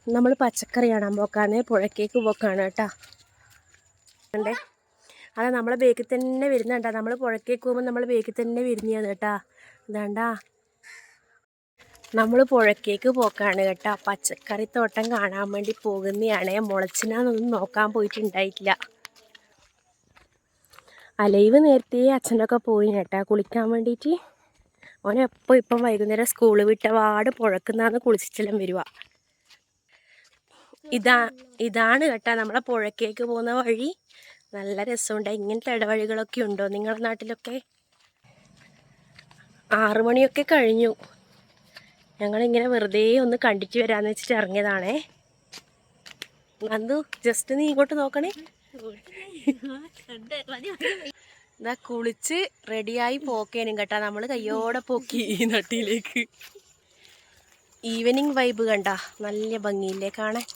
നമ്മൾ പച്ചക്കറി കാണാൻ പോക്കാണ്, പുഴക്കേക്ക് പോക്കാണ് കേട്ടോ. ഉണ്ടേ അതാ നമ്മളെ ബേക്കിൽ തന്നെ വരുന്നുണ്ടാ. നമ്മൾ പുഴക്കേക്ക് പോകുമ്പോൾ നമ്മൾ ബേക്കിൽ തന്നെ വരുന്നതാണ് കേട്ടാ. ഇതാണ്ടാ നമ്മൾ പുഴക്കേക്ക് പോക്കാണ് കേട്ടോ. പച്ചക്കറി തോട്ടം കാണാൻ വേണ്ടി പോകുന്നതാണേ. മുളച്ചിനാന്നൊന്നും നോക്കാൻ പോയിട്ടുണ്ടായിട്ടില്ല. അലൈവ് നേരത്തെ അച്ഛനൊക്കെ പോയി കേട്ടാ കുളിക്കാൻ വേണ്ടിയിട്ട്. ഓനെപ്പോൾ ഇപ്പം വൈകുന്നേരം സ്കൂള് വിട്ടപാട് പുഴക്കുന്നാന്ന് കുളിച്ചിട്ടെല്ലാം വരുക. ഇതാണ് കേട്ടാ നമ്മളെ പുഴക്കേക്ക് പോകുന്ന വഴി. നല്ല രസമുണ്ട്. ഇങ്ങനത്തെ ഇടവഴികളൊക്കെ ഉണ്ടോ നിങ്ങളുടെ നാട്ടിലൊക്കെ? 6 മണിയൊക്കെ കഴിഞ്ഞു. ഞങ്ങളിങ്ങനെ വെറുതെ ഒന്ന് കണ്ടിട്ട് വരാമെന്ന് വെച്ചിട്ട് ഇറങ്ങിയതാണേ. നന്ദു ജസ്റ്റ് നീ ഇങ്ങോട്ട് നോക്കണേ. എന്നാ കുളിച്ച് റെഡിയായി പോക്കേനും കേട്ടാ. നമ്മൾ കയ്യോടെ പോക്കി ഈ നട്ടിയിലേക്ക്. ഈവനിങ് വൈബ് കണ്ട നല്ല ഭംഗിയില്ലേ കാണാൻ.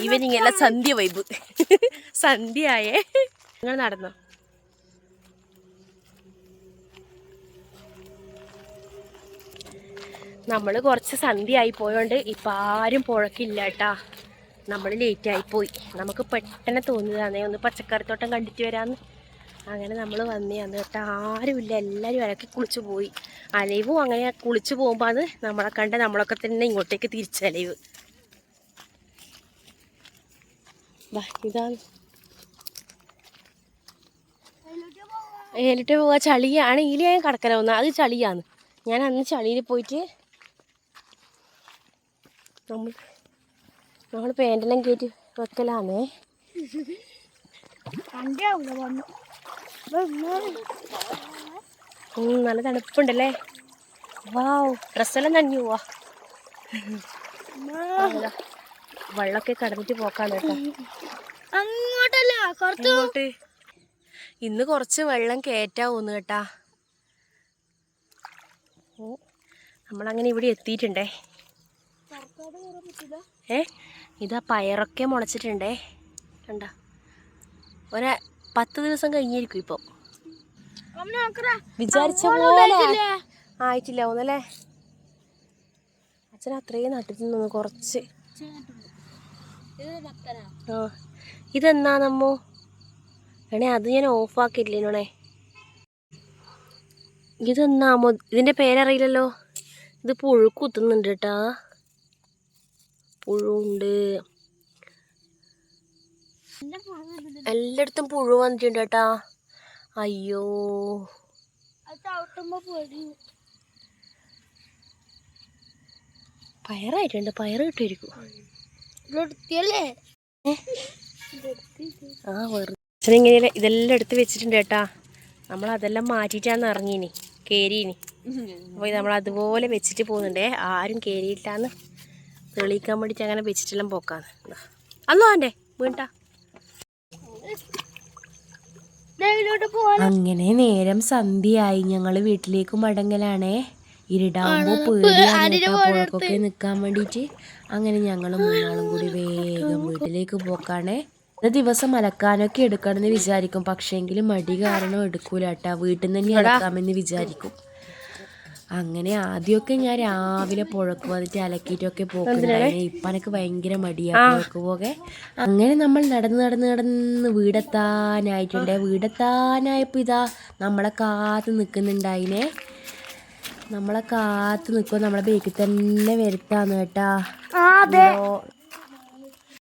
ഈവനിങ് അല്ല, സന്ധ്യ വൈബ്. സന്ധ്യയായേ. നിങ്ങൾ നടന്നോ? നമ്മൾ കുറച്ച് സന്ധ്യയായി പോയോണ്ട് ഇപ്പം ആരും പുഴക്കില്ല കേട്ടാ. നമ്മൾ ലേറ്റായിപ്പോയി. നമുക്ക് പെട്ടെന്ന് തോന്നിയതാണേ ഒന്ന് പച്ചക്കറിത്തോട്ടം കണ്ടിട്ട് വരാമെന്ന്. അങ്ങനെ നമ്മൾ വന്നതാണ് കേട്ടോ. ആരുമില്ല, എല്ലാവരും ഇറക്കി കുളിച്ച് പോയി. അലൈവും അങ്ങനെ കുളിച്ച് പോകുമ്പോൾ അത് നമ്മളെ കണ്ട് നമ്മളൊക്കെ തന്നെ ഇങ്ങോട്ടേക്ക് തിരിച്ചലൈവ്. ഇതാണ് ഏലിട്ട് പോവാ. ചളിയാണ്. ഇതിൽ ഞാൻ കടക്കല വന്നത്, അത് ചളിയാണ്. ഞാൻ അന്ന് ചളിയിൽ പോയിട്ട് നമ്മൾ പാൻറ്റെല്ലാം കയറ്റി വെക്കലാന്നേ. നല്ല തണുപ്പുണ്ടല്ലേ. വാവ്, ഡ്രസ്സെല്ലാം നനഞ്ഞു പോവാ. വെള്ളമൊക്കെ കടന്നിട്ട് പോക്കാണ് കേട്ടോ. അങ്ങോട്ട് ഇന്ന് കുറച്ച് വെള്ളം കയറ്റാവുന്നു കേട്ടാ. നമ്മളങ്ങനെ ഇവിടെ എത്തിയിട്ടുണ്ടേ. ഇതാ പയറൊക്കെ മുളച്ചിട്ടുണ്ടേ കണ്ട. 10 ദിവസം കഴിഞ്ഞിരിക്കും ഇപ്പം. വിചാരിച്ച പോലെ ആയിട്ടില്ല ഒന്നല്ലേ. അച്ഛൻ അത്രയും നട്ടിരുന്നു കുറച്ച്. ഇതെന്നാ നമ്മോ വേണേ അത് ഞാൻ ഓഫാക്കിയില്ലേണേ. ഇതെന്നാമോ, ഇതിൻ്റെ പേരറിയില്ലല്ലോ. ഇത് പുഴു കുത്തുന്നുണ്ട് കേട്ടാ. പുഴുണ്ട്, എല്ലായിടത്തും പുഴു വന്നിട്ടുണ്ട് കേട്ടാ. അയ്യോ, പയറായിട്ടുണ്ട്. പയറ് കിട്ടിയിരിക്കും. വെറുതെ ഇങ്ങനെ ഇതെല്ലാം എടുത്ത് വെച്ചിട്ടുണ്ട് കേട്ടാ. നമ്മളതെല്ലാം മാറ്റിയിട്ടാന്ന് ഇറങ്ങീനി കേരീനി. അപ്പോൾ നമ്മൾ അതുപോലെ വെച്ചിട്ട് പോകുന്നുണ്ടേ. ആരും കേരിയിട്ടാന്ന് തെളിയിക്കാൻ വേണ്ടിയിട്ട് അങ്ങനെ വെച്ചിട്ടെല്ലാം പോക്കാന്ന്. അല്ലോ എൻ്റെ വീണ്ടാ. അങ്ങനെ നേരം സന്ധ്യയായി. ഞങ്ങൾ വീട്ടിലേക്ക് മടങ്ങലാണേ. ഇരുടാകുമ്പോൾ പേടിയാണ് പുഴക്കൊക്കെ നിൽക്കാൻ വേണ്ടിയിട്ട്. അങ്ങനെ ഞങ്ങൾ 3 ആളും കൂടി വേഗം വീട്ടിലേക്ക് പോക്കാണേ. ദിവസം അലക്കാനൊക്കെ എടുക്കണമെന്ന് വിചാരിക്കും. പക്ഷേങ്കിലും മടി കാരണം എടുക്കൂല കേട്ടാ. വീട്ടിൽ നിന്ന് തന്നെ അലക്കാമെന്ന് വിചാരിക്കും. അങ്ങനെ ആദ്യമൊക്കെ ഞാൻ രാവിലെ പുഴക്ക് വന്നിട്ട് അലക്കിയിട്ടൊക്കെ പോകുന്നുണ്ടായിരുന്നു. ഇപ്പം എനിക്ക് ഭയങ്കര മടിയാണ് പുഴക്ക് പോകെ. അങ്ങനെ നമ്മൾ നടന്ന് വീടെത്താനായിട്ടുണ്ടേ. വീടെത്താനായപ്പോൾ ഇതാ നമ്മളെ കാത്ത് നിൽക്കുന്നുണ്ടായിനെ. നമ്മളെ കാത്ത് നിൽക്കുമ്പോൾ നമ്മളെ ബേക്കിൽ തന്നെ വരുത്താന്ന് കേട്ടാ.